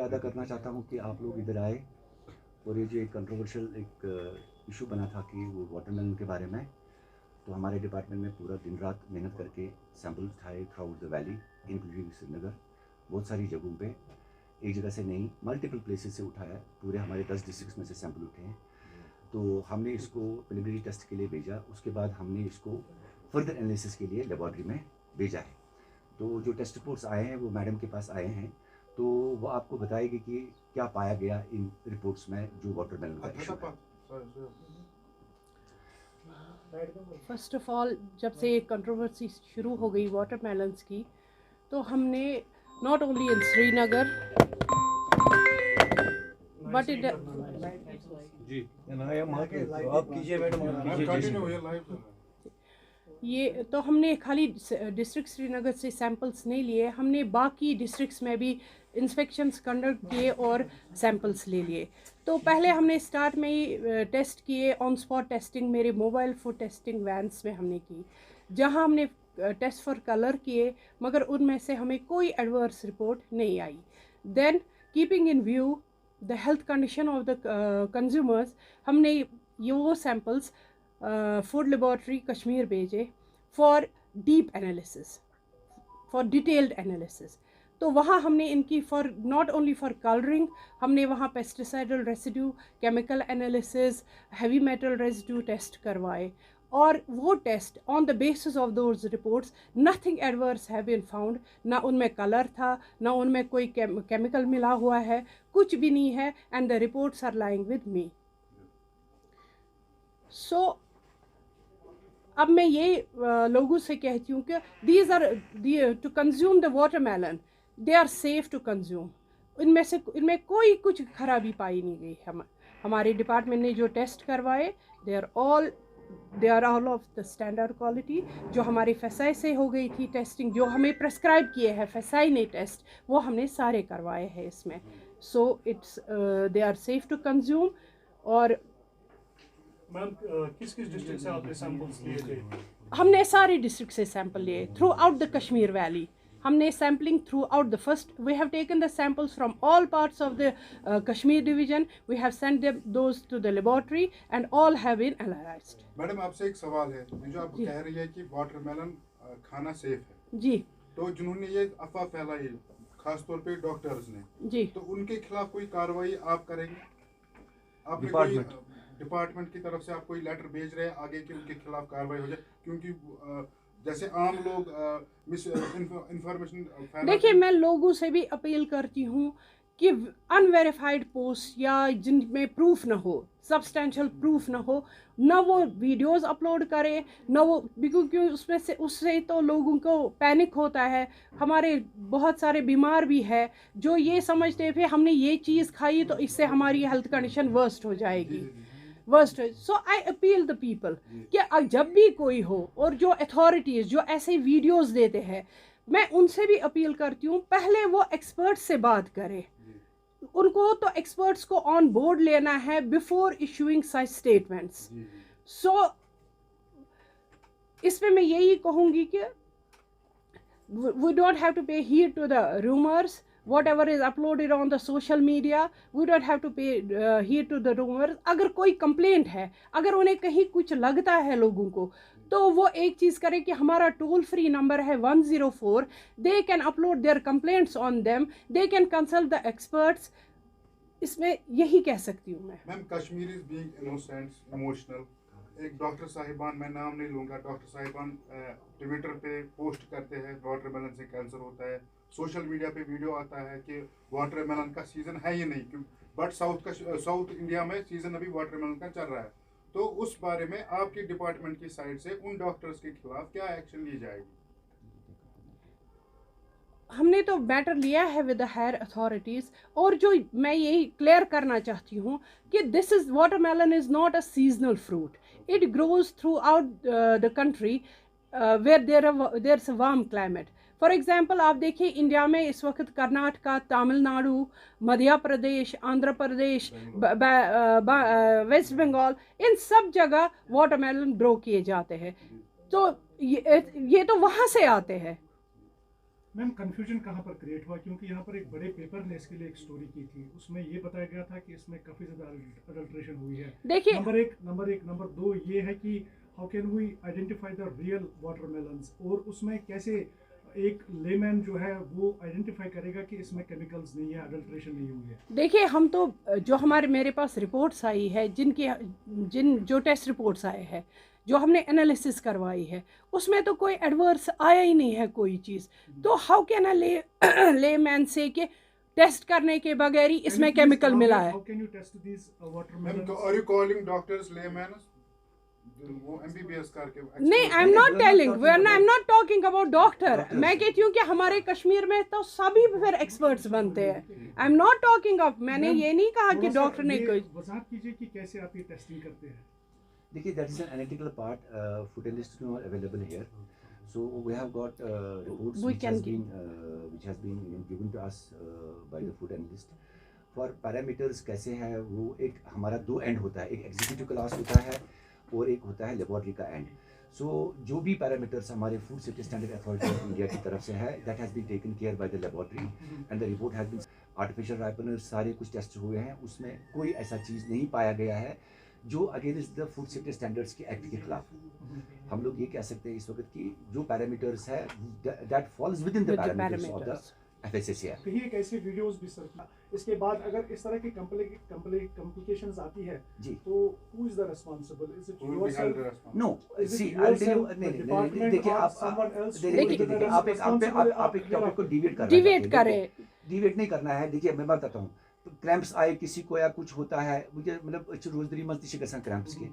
अदा करना चाहता हूँ कि आप लोग इधर आए और ये जो एक कंट्रोवर्शियल एक इशू बना था कि वो वाटरमेलन के बारे में, तो हमारे डिपार्टमेंट में पूरा दिन रात मेहनत करके सैंपल उठाए through out the valley including Srinagar, बहुत सारी जगहों पे, एक जगह से नहीं मल्टीपल प्लेसेस से उठाया, पूरे हमारे 10 डिस्ट्रिक्ट्स में से सैंपल उठे हैं। तो हमने इसको प्रिलिमिनरी टेस्ट के लिए भेजा, उसके बाद हमने इसको फर्दर एनालिसिस के लिए लेबॉर्ट्री में भेजा है। तो जो टेस्ट रिपोर्ट्स आए हैं वो मैडम के पास आए हैं, तो वो आपको बताएगी कि क्या पाया गया इन रिपोर्ट्स में जो वाटरमेलन का इशू है। फर्स्ट ऑफ ऑल, जब से ये कंट्रोवर्सी शुरू हो गई वाटरमेलन्स की, तो हमने not only in Srinagar but in जी आप कीजिए मैडम, ये तो हमने खाली डिस्ट्रिक्ट श्रीनगर से सैंपल्स नहीं लिए, हमने बाकी डिस्ट्रिक्ट्स में भी इंस्पेक्शंस कंडक्ट किए और सैंपल्स ले लिए। तो पहले हमने स्टार्ट में ही टेस्ट किए, ऑन स्पॉट टेस्टिंग मेरे मोबाइल फूड टेस्टिंग वैन्स में हमने की, जहां हमने टेस्ट फॉर कलर किए, मगर उनमें से हमें कोई एडवर्स रिपोर्ट नहीं आई। Then keeping in view the health condition of the consumers, हमने ये वो सैंपल्स फूड लेबॉर्ट्री कश्मीर भेजे for deep analysis, for detailed analysis. तो वहाँ हमने इनकी for not only for colouring, हमने वहाँ pesticidal residue, chemical analysis, heavy metal residue test करवाए, और वो test on the basis of those reports nothing adverse have been found. ना उनमें कलर था, ना उनमें कोई केमिकल मिला हुआ है, कुछ भी नहीं है, and the reports are lying with me. So अब मैं ये लोगों से कहती हूँ कि these are to consume the watermelon, they are safe to consume. इनमें कोई कुछ खराबी पाई नहीं गई। हमारे डिपार्टमेंट ने जो टेस्ट करवाए, they are all of the standard quality. जो हमारे फेसाई से हो गई थी टेस्टिंग, जो हमें प्रेस्क्राइब किए हैं फेसाई ने टेस्ट, वो हमने सारे करवाए हैं इसमें। So it's they are safe to consume. और मैम किस किस डिस्ट्रिक्ट से आपने सैंपल्स लिए थे? हमने सारे डिस्ट्रिक्ट से सैंपल लिए throughout the Kashmir valley. हमने sampling throughout the first, we have taken the samples from all parts of the Kashmir division, we have sent them those to the laboratory and all have been analysed. Madam आपसे एक सवाल है, जो आप कह रही है कि वाटरमेलन खाना सेफ है जी, तो जिन्होंने ये अफवाह फैलाई खासतौर पे डॉक्टर्स ने जी, तो उनके खिलाफ कोई कार्रवाई आप करेंगे? आपने डिपार्टमेंट की तरफ से आप कोई लेटर भेज रहे हैं आगे कि उनके खिलाफ कार्रवाई हो जाए? क्योंकि जैसे आम लोग मिस इंफॉर्मेशन। देखिए, मैं लोगों से भी अपील करती हूँ कि अनवेरिफाइड पोस्ट या जिनमें प्रूफ ना हो, सब्सटेंशियल प्रूफ ना हो, ना वो वीडियोस अपलोड करे, ना वो, क्योंकि उससे तो लोगों को पैनिक होता है। हमारे बहुत सारे बीमार भी है जो ये समझते थे हमने ये चीज़ खाई तो इससे हमारी हेल्थ कंडीशन वर्स्ट हो जाएगी, worst. So I appeal the people कि जब भी कोई हो, और जो अथॉरिटीज़ जो ऐसे वीडियोस देते हैं, मैं उनसे भी अपील करती हूँ पहले वो एक्सपर्ट्स से बात करें। उनको तो एक्सपर्ट्स को ऑन बोर्ड लेना है before issuing such statements. So इसमें मैं यही कहूँगी कि we don't have to pay heed to the rumours, whatever is uploaded on the social media, we don't have to pay heed to the rumors। अगर कोई complaint है, अगर उन्हें कहीं कुछ लगता है लोगों को, तो वो एक चीज़ करें कि हमारा टोल फ्री नंबर है 104, they can upload their complaints on them, they can consult the experts. इसमें यही कह सकती हूँ मैं। Ma'am Kashmir is being innocent emotional, एक डॉक्टर साहिबान, मैं नाम नहीं लूँगा, डॉक्टर साहिबान ट्विटर पे पोस्ट करते हैं वाटरमेलन से कैंसर होता है, सोशल मीडिया पे वीडियो आता है कि वाटरमेलन का सीज़न है ही नहीं, बट साउथ इंडिया में सीज़न अभी वाटरमेलन का चल रहा है। तो उस बारे में आपके डिपार्टमेंट की साइड से उन डॉक्टर्स के खिलाफ क्या एक्शन ली जाएगी? हमने तो मैटर लिया है विद द हायर अथॉरिटीज़, और जो मैं यही क्लियर करना चाहती हूँ कि this is watermelon is not a seasonal fruit, it grows throughout the country where there is a warm climate. For example आप देखिए, इंडिया में इस वक्त कर्नाटका, तमिलनाडु, मध्य प्रदेश, आंध्र प्रदेश, वेस्ट बंगाल, इन सब जगह वाटरमेलन ग्रो किए जाते हैं। तो ये तो वहाँ से आते हैं, मैम कंफ्यूजन कहाँ पर क्रिएट हुआ, क्योंकि यहाँ पर एक बड़े पेपर ने इसके लिए एक स्टोरी की थी, उसमें ये बताया गया था कि इसमें काफ़ी ज़्यादा अडल्ट्रेशन हुई है। देखिए, नंबर दो ये है कि how can we identify the real watermelons, और उसमें कैसे एक लेमैन जो है वो आइडेंटिफाई करेगा कि इसमें केमिकल्स नहीं है, अडल्ट्रेशन नहीं हुई है। देखिए, हम तो जो मेरे पास रिपोर्ट्स आई है, जो टेस्ट रिपोर्ट्स आए हैं, जो हमने एनालिसिस करवाई है, उसमें तो कोई एडवर्स आया ही नहीं है कोई चीज़। तो हाउ कैन ले मैन से कि टेस्ट करने के बगैर ही इसमें केमिकल मिला है। How can you test these watermelons? Are you calling doctors laymen? वो MBBS करके नहीं, I am not telling, I am not talking about doctor. मैं कहती हूँ कि हमारे कश्मीर में तो सभी फिर एक्सपर्ट्स बनते हैं। I am not talking of, मैंने ये नहीं कहा कि डॉक्टर ने कोई। वजाहत कीजिए कि कैसे आप ये टेस्टिंग करते हैं। देखिए, that is an analytical part, food analyst no available here, so we have got reports which has been given to us by the food analyst for parameters कैसे है। वो एक हमारा दो एंड होता है, एक एग्जीक्यूटिव क्लास होता है और एक होता है लेबोरेटरी का एंड। सो जो भी पैरामीटर्स हमारे food safety standard authority of India की तरफ से है, that has been taken care by the laboratory and the report has been artificial ripener सारे कुछ टेस्ट हुए हैं, उसमें कोई ऐसा चीज़ नहीं पाया गया है जो against the food safety standards के एक्ट के खिलाफ। हम लोग ये कह सकते हैं इस वक्त कि जो पैरामीटर्स है that falls within the parameters of the FSSAI। कहीं एक ऐसे वीडियोस भी सर, इसके बाद अगर इस तरह की कॉम्प्लिकेशंस आती है जी, तो who is the responsible? Is it yourself? No, see I will tell you, नहीं, देखिए आप एक टॉपिक को डिविएट नहीं करना है। देखिए, मैं बताता हूँ, क्रैम्प्स आए किसी को या कुछ होता है, मुझे मतलब रोजदरी मस्ती शिकसन क्रैम्प्स के,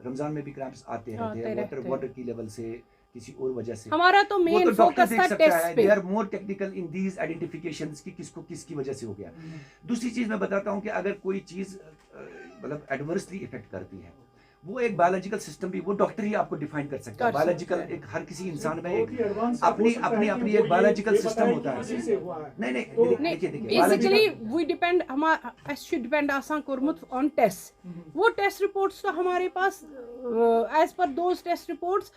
रमजान में भी क्रैम्प्स आते रहते हैं वाटर की लेवल से, किसी और वजह से। हमारा तो मेन फोकस था टेस्ट पे। They are more technical in these identifications कि किसको किसकी वजह से हो गया। दूसरी चीज मैं बताता हूँ कि अगर कोई चीज मतलब एडवर्सली इफेक्ट करती है, वो एक बायोलॉजिकल सिस्टम भी वो डॉक्टर ही आपको डिफाइन कर सकता है। बायोलॉजिकल एक हर किसी इंसान में एक अपनी एक बायोलॉजिकल सिस्टम होता है। नहीं, देखिए बेसिकली वी डिपेंड, हमारा शुड डिपेंड आसान कोरमुत ऑन टेस्ट। वो टेस्ट रिपोर्ट्स तो हमारे पास as per those test reports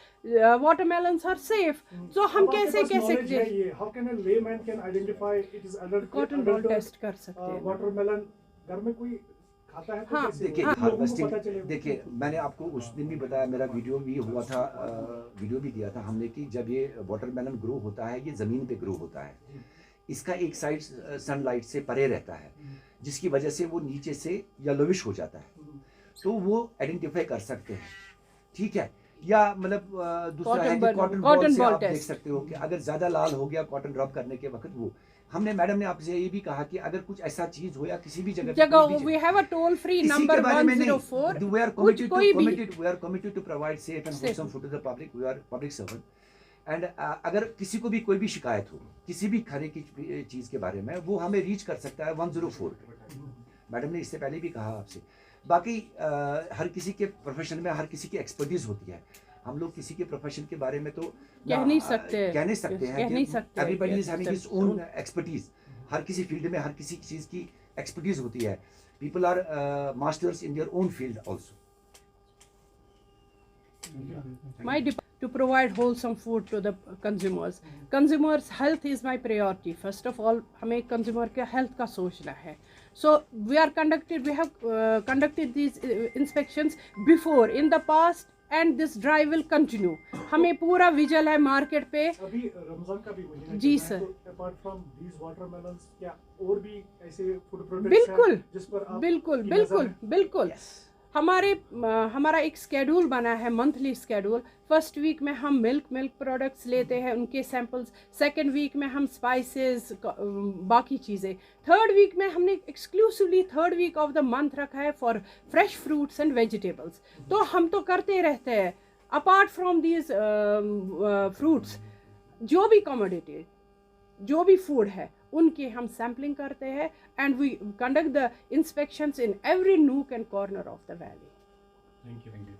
watermelons are safe. तो हम कैसे कह सकते हैं? How can a layman can identify it is adult? Cotton ball test कर सकते हैं। वाटरमेलन घर में कोई खाता है तो हाँ, देखिए हार्वेस्टिंग, देखिए मैंने आपको उस दिन भी बताया, मेरा वीडियो भी हुआ था, वीडियो भी दिया था हमने कि जब ये वाटरमेलन ग्रो होता है, ये ज़मीन पे ग्रो होता है, इसका एक साइड सनलाइट से परे रहता है, जिसकी वजह से वो नीचे से येलोविश हो जाता है, तो वो आइडेंटिफाई कर सकते हैं, ठीक है। या मतलब दूसरा है कि कॉटन बॉल से आप देख सकते हो कि अगर ज़्यादा लाल हो गया कॉटन ड्रॉप करने के वक्त, वो हमने मैडम ने आपसे ये भी कहा कि अगर कुछ ऐसा चीज हो या किसी भी जगह we have a toll free number 104, we are committed to provide safe and wholesome food to the public, we are public servant and अगर किसी को भी कोई भी शिकायत हो किसी भी खाने की चीज के बारे में, वो हमें रीच कर सकता है 104। मैडम ने इससे पहले भी कहा आपसे। बाकी हर किसी के प्रोफेशन में हर किसी की एक्सपर्टीज होती है, हम लोग किसी के प्रोफेशन के बारे में तो कह नहीं सकते हैं। Everybody is having his own expertise, हर किसी फील्ड में हर किसी चीज की एक्सपर्टीज होती है। People are masters in their own field also. My to provide wholesome food to the consumers. Consumers' health is my priority. First of all, हमें consumer के health का सोचना है. So we have conducted these inspections before in the past and this drive will continue. हमें पूरा vigil है market पे। अभी रमजान का भी महीना जी sir. Apart from these watermelons क्या और भी ऐसे फूड प्रोडक्ट्स हैं जिस पर आप बिल्कुल हमारा एक स्केड्यूल बना है, मंथली स्केड्यूल। फर्स्ट वीक में हम मिल्क प्रोडक्ट्स लेते हैं, उनके सैंपल्स। सेकंड वीक में हम स्पाइसेस, बाकी चीज़ें। थर्ड वीक में हमने exclusively third week of the month रखा है for fresh fruits and vegetables. तो हम तो करते रहते हैं। अपार्ट फ्रॉम दीज फ्रूट्स, जो भी कमोडिटी, जो भी फूड है, उनकी हम सैम्पलिंग करते हैं and we conduct the inspections in every nook and corner of the valley. Thank you.